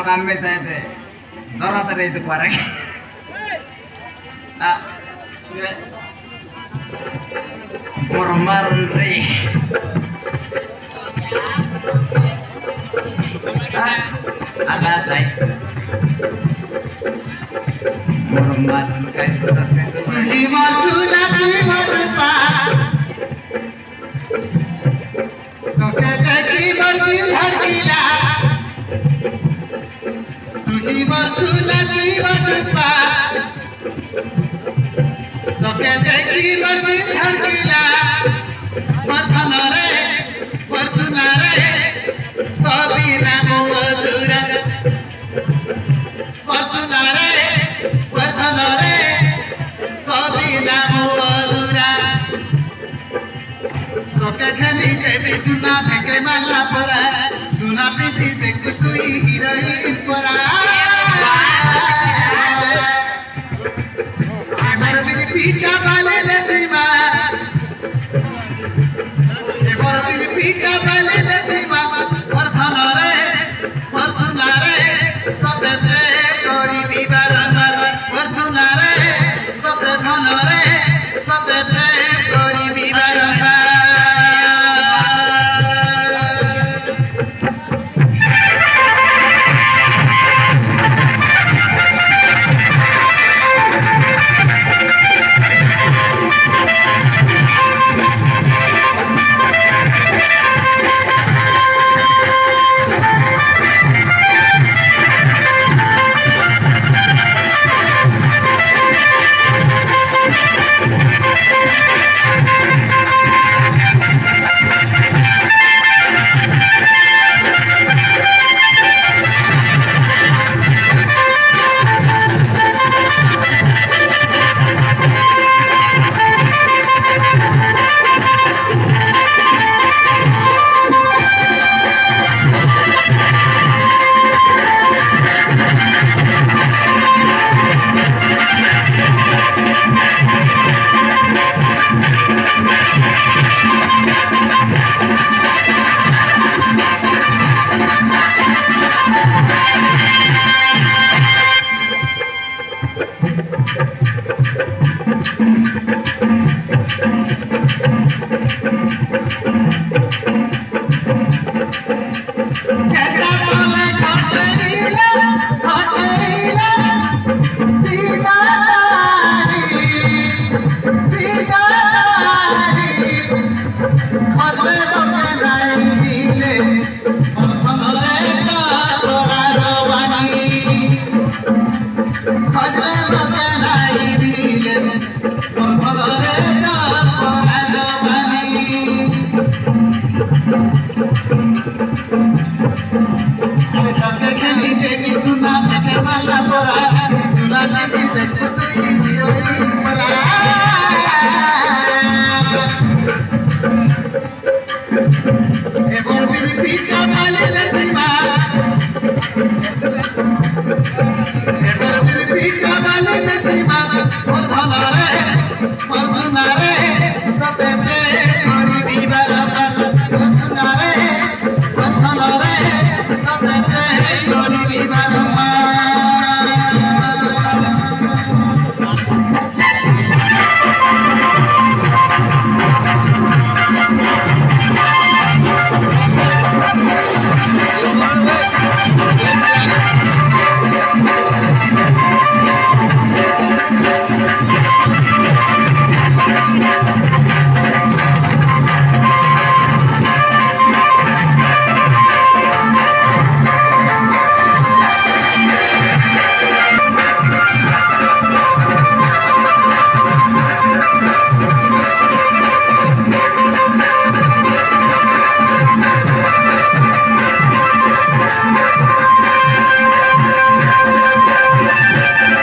काम में थे दौरा तो रही तो पारे मोरमार रही आला जाए मोरमार कैसे करते तो मार सुना की मरपा तो कहते की मर्जी धड़कीला तुझी मार सुना की मरपा तो कहते की मर्जी धड़कीला मरधन रे परसुना रे कभी ना मधुरा परसुना रे मरधन रे कभी ना मधुरा तो क्या खेली देवी सुना फेंके माला परा सुना प्रीति से कुछ तू हीरोइन परा एमर मेरी पीटा वाले लसीमा एमर मेरी पीटा वाले लसीमा परधन रे परसुना रे तोते रे तोरी बिबारंबर परसुना रे तोते धन रे तोते रे तोरी बिबारंबर